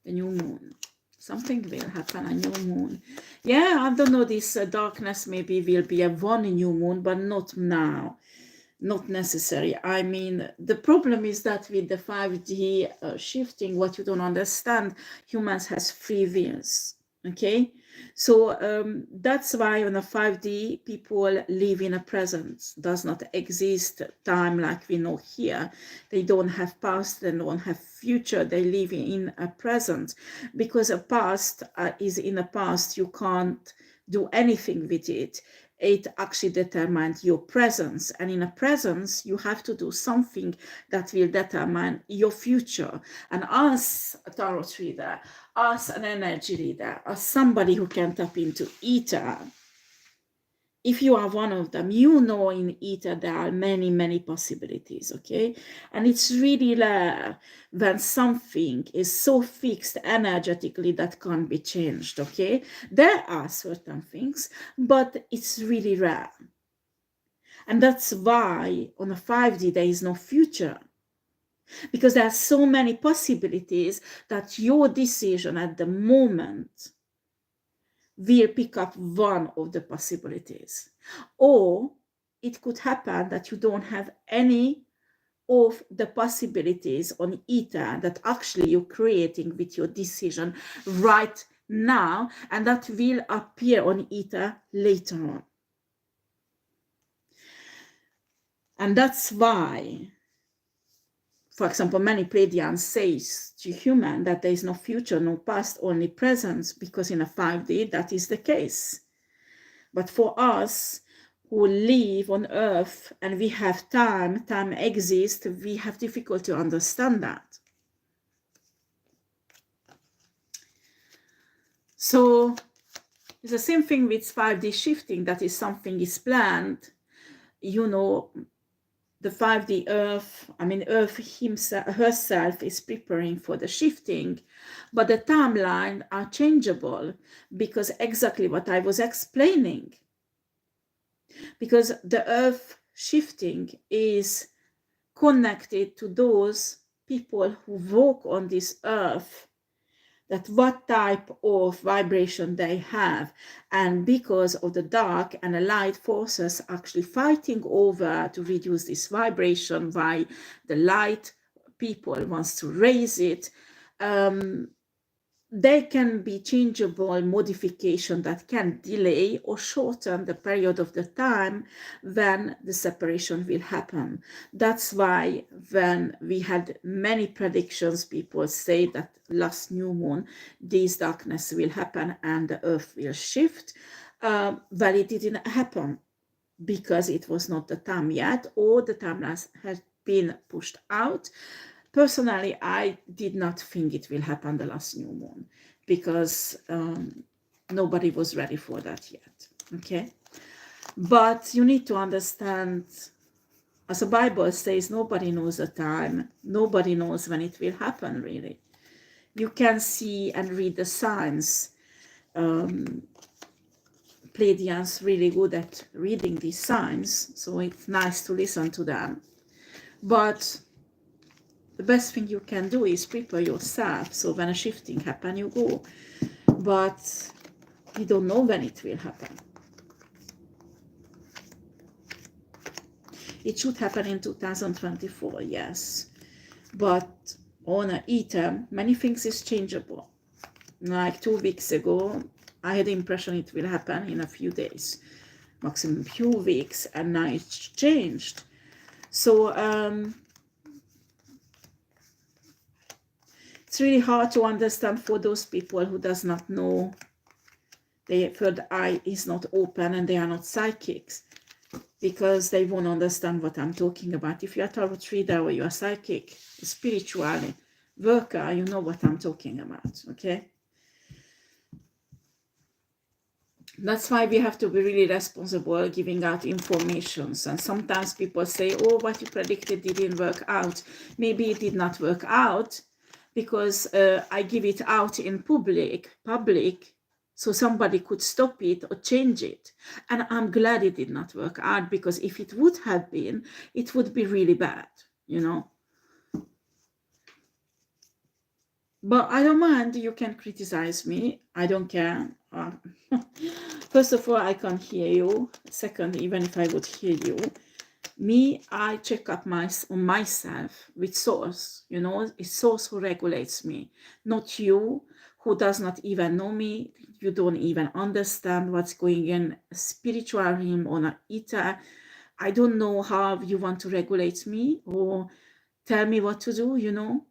S1: The new moon. Something will happen, a new moon. Yeah, I don't know, this darkness maybe will be a one new moon, but not now. Not necessary. I mean, the problem is that with the 5D shifting, what you don't understand, humans has free wills. Okay, so that's why on a 5D people live in a present. Does not exist time like we know here. They don't have past, they don't have future, they live in a present, because a past is in a past, you can't do anything with it. It actually determines your presence, and in a presence you have to do something that will determine your future. And as a tarot reader, as an energy reader, as somebody who can tap into ether, if you are one of them, you know in ether there are many possibilities, okay? And it's really rare when something is so fixed energetically that can't be changed, okay? There are certain things, but it's really rare. And that's why on a 5D there is no future, because there are so many possibilities that your decision at the moment will pick up one of the possibilities. Or it could happen that you don't have any of the possibilities on ether that actually you're creating with your decision right now, and that will appear on ether later on. And that's why, for example, many Pleiadians say to human that there is no future, no past, only present, because in a 5D that is the case. But for us who live on earth and we have time exists, we have difficulty to understand that. So it's the same thing with 5D shifting, that is something is planned, you know. The 5D Earth, I mean, Earth herself is preparing for the shifting, but the timeline are changeable, because exactly what I was explaining. Because the Earth shifting is connected to those people who walk on this Earth, that what type of vibration they have, and because of the dark and the light forces actually fighting over to reduce this vibration, why the light people wants to raise it, there can be changeable modification that can delay or shorten the period of the time when the separation will happen. That's why when we had many predictions, people say that last new moon, this darkness will happen and the earth will shift. Well, it didn't happen because it was not the time yet, or the timeline has been pushed out. Personally, I did not think it will happen the last new moon, because nobody was ready for that yet, okay? But you need to understand as the Bible says, nobody knows the time. Nobody knows when it will happen, really. You can see and read the signs. Pleiadians really good at reading these signs, so it's nice to listen to them. But the best thing you can do is prepare yourself, so when a shifting happens, you go. But you don't know when it will happen. It should happen in 2024, yes. But on M.E.T, many things is changeable. Like 2 weeks ago, I had the impression it will happen in a few days, maximum few weeks, and now it's changed. So it's really hard to understand for those people who does not know, their third eye is not open and they are not psychics, because they won't understand what I'm talking about. If you're a tarot reader or you're a psychic, spiritual worker, you know what I'm talking about, okay? That's why we have to be really responsible giving out informations. And sometimes people say, oh, what you predicted didn't work out. Maybe it did not work out because I give it out in public, so somebody could stop it or change it. And I'm glad it did not work out, because if it would have been, it would be really bad, you know. But I don't mind, you can criticize me, I don't care. First of all, I can't hear you. Second, even if I would hear you, I check up on myself with source, you know. It's source who regulates me, not you, who does not even know me. You don't even understand what's going in spiritual realm on an ether. I don't know how you want to regulate me or tell me what to do, you know.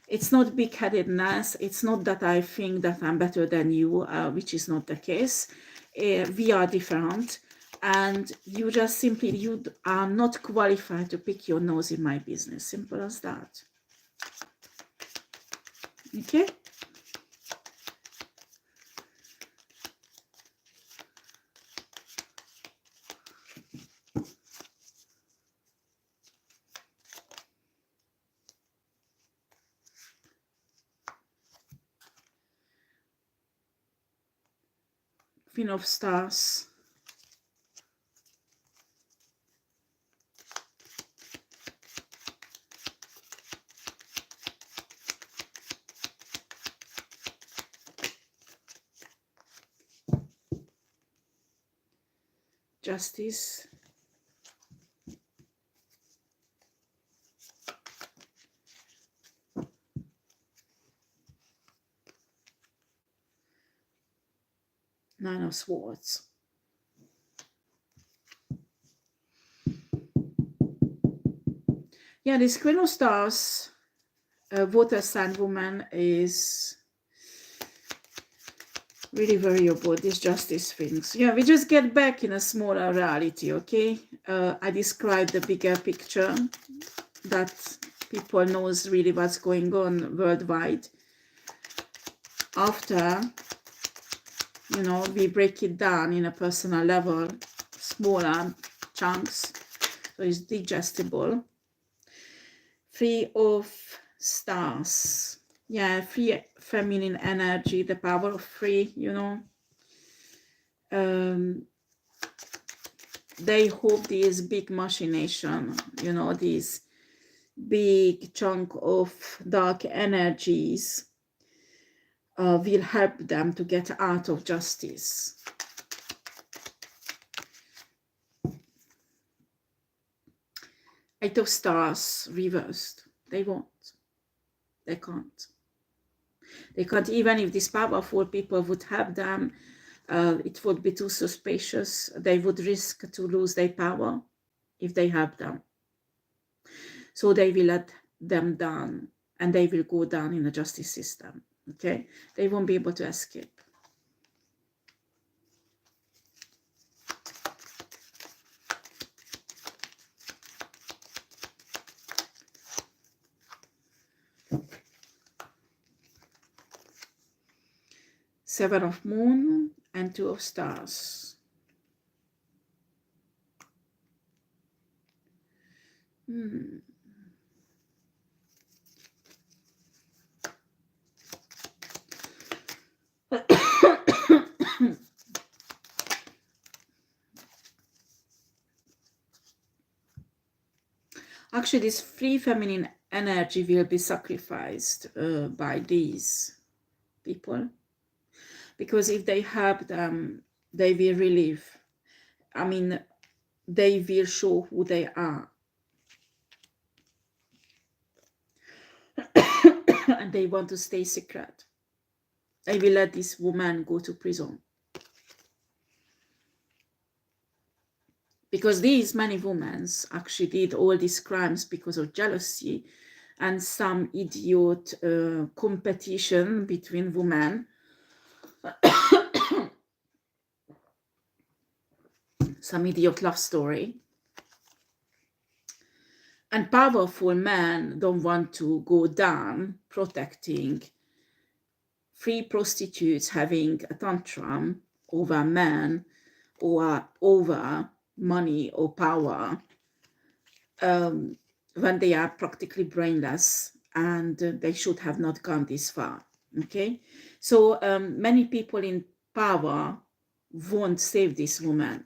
S1: It's not big-headedness. It's not that I think that I'm better than you, which is not the case. We are different, and you just simply, you are not qualified to pick your nose in my business. Simple as that. Okay? Queen of Stars. Justice. Nine of Swords. Yeah, this Queen of Stars, water sign woman, is really worry about these justice things. Yeah, we just get back in a smaller reality, okay? I described the bigger picture, that people knows really what's going on worldwide. After, you know, we break it down in a personal level, smaller chunks, so it's digestible. Three of Stars. Yeah, free feminine energy, the power of free, you know. They hope this big machination, you know, this big chunk of dark energies will help them to get out of justice. Eight of Stars reversed. They won't. They can't. They can't. Even if these powerful people would have them, it would be too suspicious. They would risk to lose their power if they have them. So they will let them down, and they will go down in the justice system. Okay? They won't be able to escape. Seven of Moon and Two of Stars. Hmm. Actually, this free feminine energy will be sacrificed by these people, because if they have them, they will relieve. I mean, they will show who they are. And they want to stay secret. They will let this woman go to prison. Because these many women actually did all these crimes because of jealousy and some idiot competition between women. Some idiot love story. And powerful men don't want to go down protecting free prostitutes having a tantrum over men or over money or power, when they are practically brainless and they should have not gone this far. Okay, so many people in power won't save this woman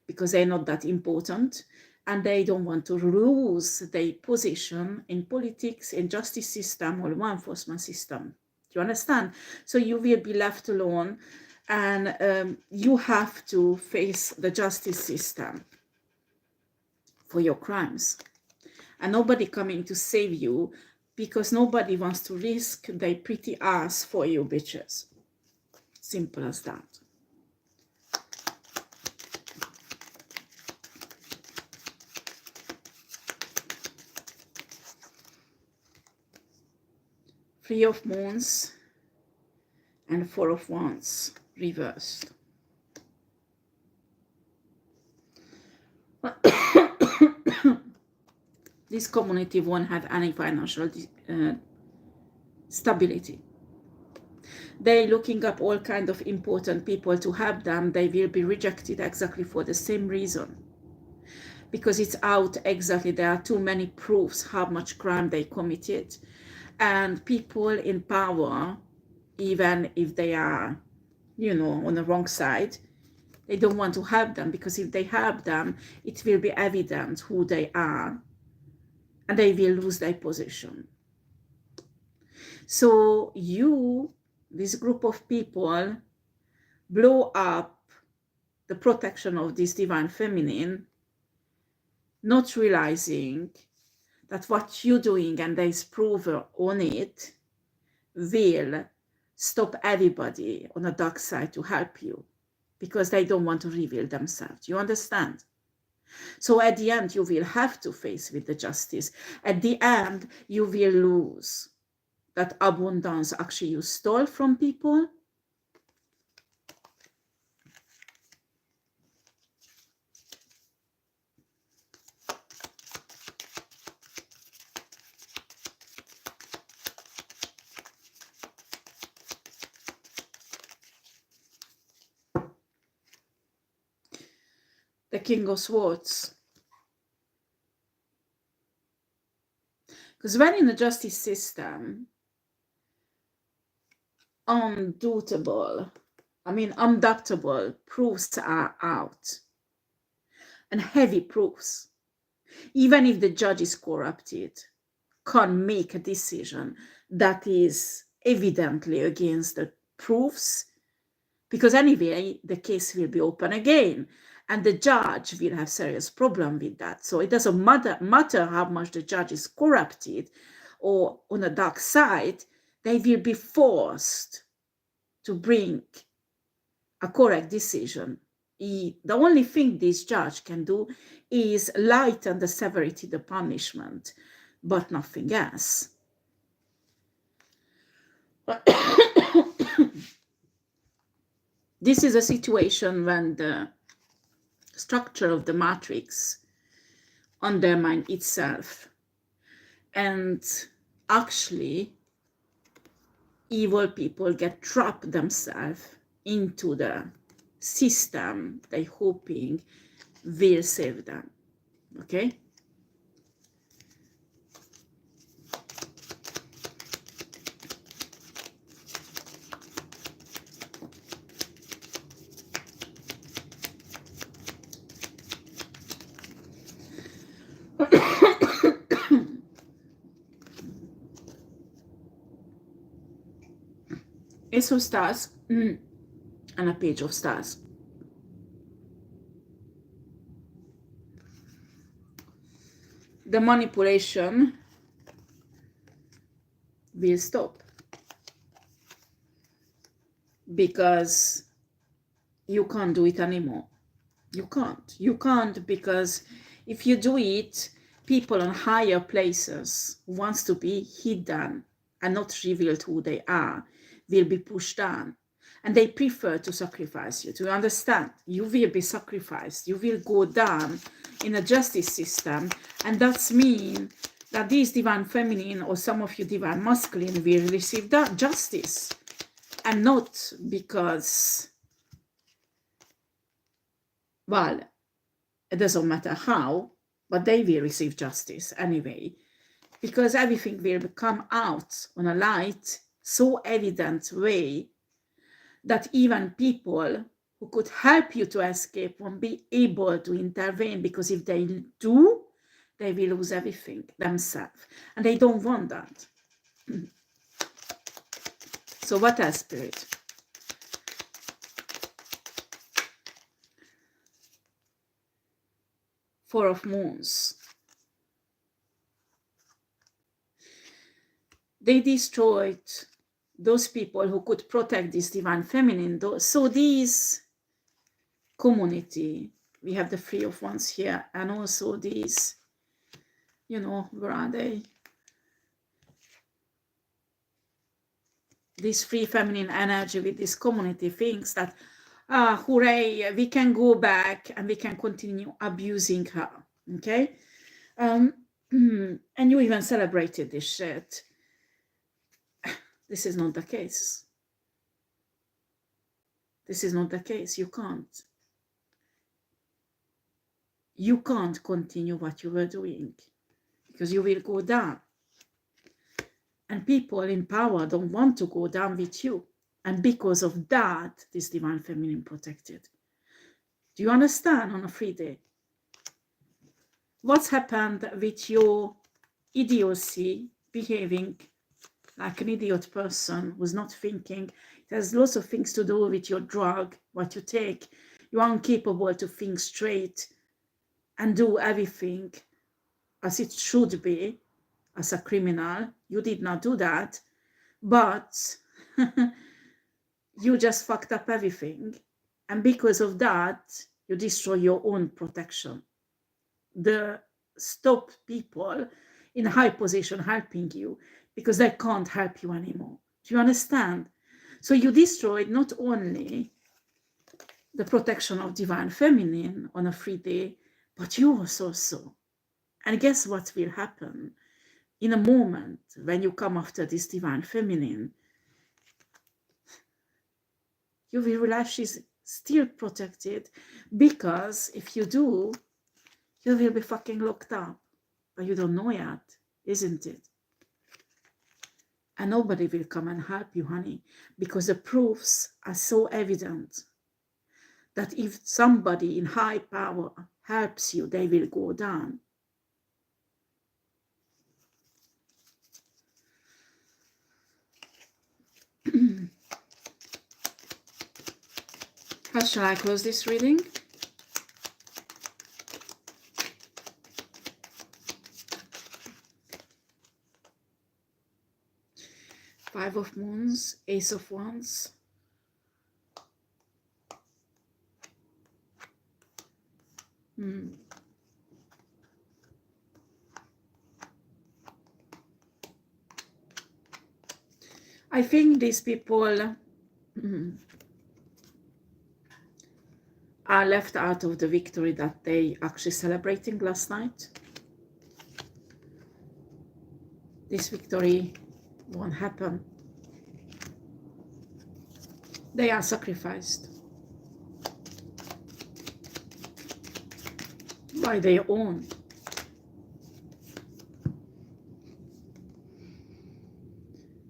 S1: because they're not that important, and they don't want to lose their position in politics, in justice system, or law enforcement system. Do you understand? So you will be left alone, and you have to face the justice system for your crimes, and nobody coming to save you because nobody wants to risk their pretty ass for you bitches. Simple as that. Three of Moons and Four of Wands reversed. This community won't have any financial stability. They're looking up all kind of important people to help them. They will be rejected exactly for the same reason. Because it's out exactly, there are too many proofs how much crime they committed. And people in power, even if they are, you know, on the wrong side, they don't want to help them, because if they help them, it will be evident who they are, and they will lose their position. So you, this group of people, blow up the protection of this divine feminine, not realizing that what you're doing, and there's proof on it, will stop everybody on the dark side to help you, because they don't want to reveal themselves. You understand? So at the end, you will have to face with the justice. At the end, you will lose that abundance actually you stole from people. The King of Swords. Because when in the justice system, undoubtable proofs are out, and heavy proofs. Even if the judge is corrupted, can't make a decision that is evidently against the proofs, because anyway, the case will be open again, and the judge will have serious problem with that. So it doesn't matter how much the judge is corrupted or on the dark side, they will be forced to bring a correct decision. The only thing this judge can do is lighten the severity, the punishment, but nothing else. This is a situation when the structure of the matrix undermines itself, and actually evil people get trapped themselves into the system they hoping will save them. Okay, Ace of Stars and a Page of Stars. The manipulation will stop because you can't do it anymore. You can't because if you do it, people on higher places who wants to be hidden and not revealed who they are will be pushed down, and they prefer to sacrifice you. To understand, you will be sacrificed, you will go down in a justice system, and that's mean that these divine feminine or some of you divine masculine will receive that justice, and not because, well, it doesn't matter how, but they will receive justice anyway, because everything will come out on a light, so evident way that even people who could help you to escape won't be able to intervene, because if they do, they will lose everything themselves, and they don't want that. So what else, Spirit? Four of Moons. They destroyed those people who could protect this divine feminine. So these community, we have the Three of Wands here, and also these, you know, where are they? This free feminine energy with this community thinks that, hooray, we can go back and we can continue abusing her, okay? And you even celebrated this shit. This is not the case. This is not the case. You can't. You can't continue what you were doing, because you will go down. And people in power don't want to go down with you. And because of that, this divine feminine protected. Do you understand on a free day? What's happened with your idiocy, behaving like an idiot person who's not thinking? It has lots of things to do with your drug, what you take. You are incapable to think straight and do everything as it should be. As a criminal, you did not do that, but you just fucked up everything, and because of that, you destroy your own protection. The stop people in high position helping you because they can't help you anymore. Do you understand? So you destroyed not only the protection of divine feminine on a free day, but yours also. And guess what will happen? In a moment, when you come after this divine feminine, you will realize she's still protected, because if you do, you will be fucking locked up. But you don't know yet, isn't it? And nobody will come and help you, honey, because the proofs are so evident that if somebody in high power helps you, they will go down. How shall I close this reading? Five of Moons, Ace of Wands. I think these people are left out of the victory that they actually celebrating last night. This victory won't happen. They are sacrificed by their own.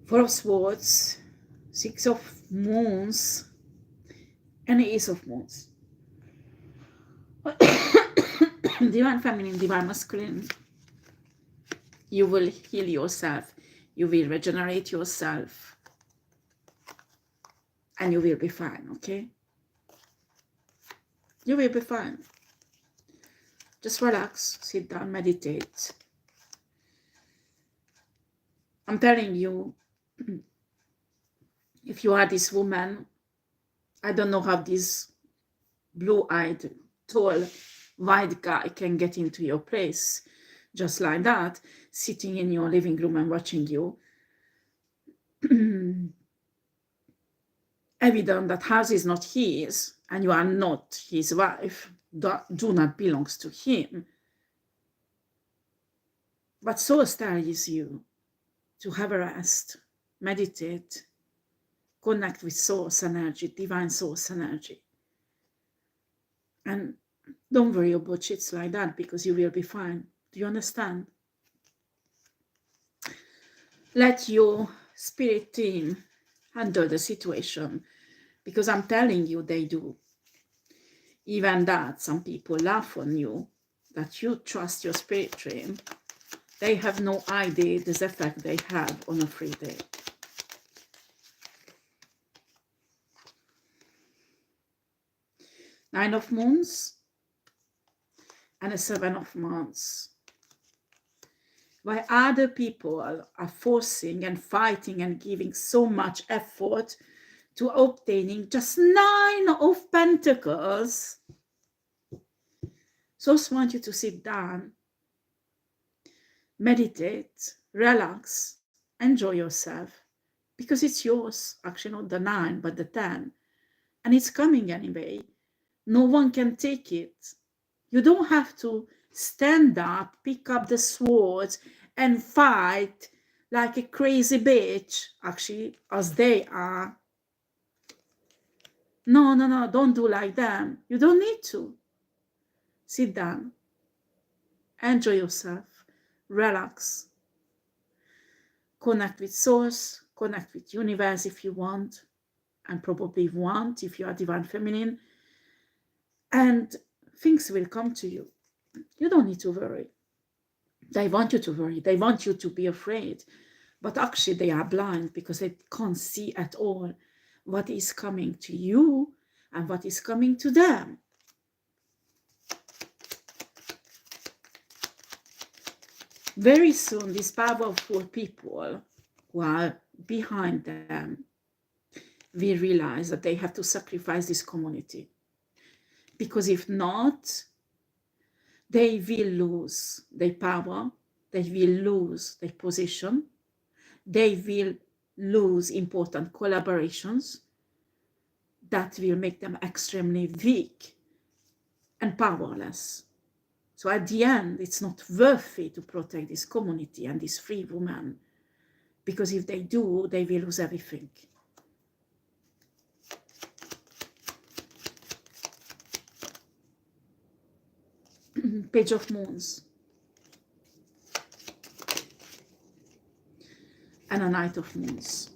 S1: Four of Swords, Six of Moons, and Ace of Moons. Divine feminine, divine masculine. You will heal yourself. You will regenerate yourself. And you will be fine, okay? You will be fine. Just relax, sit down, meditate. I'm telling you, if you are this woman, I don't know how this blue-eyed, tall, white guy can get into your place just like that, sitting in your living room and watching you. Evident that house is not his and you are not his wife, do not belongs to him. But source tells you to have a rest, meditate, connect with source energy, divine source energy. And don't worry about shits like that, because you will be fine. Do you understand? Let your spirit team handle the situation, because I'm telling you, they do. Even that, some people laugh on you, that you trust your spirit team. They have no idea the effect they have on a free day. Nine of Moons and a Seven of Wands. While other people are forcing and fighting and giving so much effort to obtaining just Nine of Pentacles, so I just want you to sit down, meditate, relax, enjoy yourself, because it's yours. Actually, not the 9, but the 10. And it's coming anyway. No one can take it. You don't have to stand up, pick up the swords, and fight like a crazy bitch, actually, as they are. No, no, no, don't do like them. You don't need to. Sit down. Enjoy yourself. Relax. Connect with source. Connect with universe if you want. And probably want if you are divine feminine. And things will come to you. You don't need to worry. They want you to worry. They want you to be afraid. But actually they are blind, because they can't see at all what is coming to you and what is coming to them. Very soon, these powerful people who are behind them will realize that they have to sacrifice this community. Because if not, they will lose their power, they will lose their position, they will lose important collaborations that will make them extremely weak and powerless. So at the end, it's not worth it to protect this community and this free woman, because if they do, they will lose everything. Page of Moons and a Knight of Moons.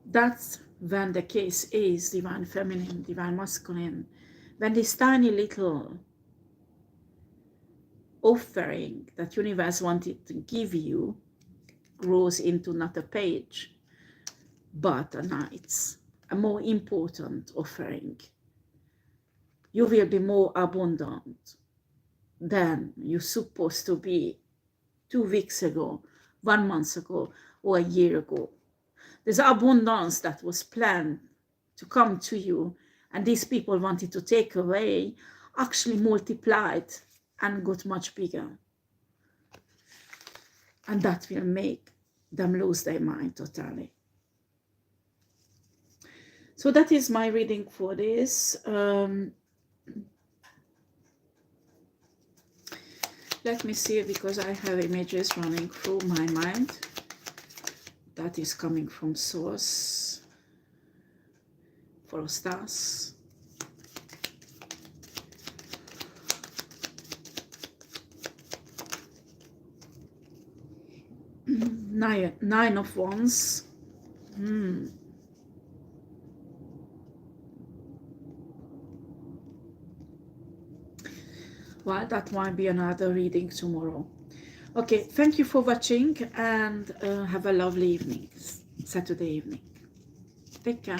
S1: That's when the case is divine feminine, divine masculine. When this tiny little offering that universe wanted to give you grows into not a page, but a knight's, a more important offering. You will be more abundant than you're supposed to be 2 weeks ago, 1 month ago, or a year ago. There's abundance that was planned to come to you, and these people wanted to take away, actually multiplied and got much bigger. And that will make them lose their mind totally. So that is my reading for this. Let me see, because I have images running through my mind. That is coming from source for stars. Nine of Wands. Well, that might be another reading tomorrow. Okay, thank you for watching, and have a lovely evening, Saturday evening. Take care.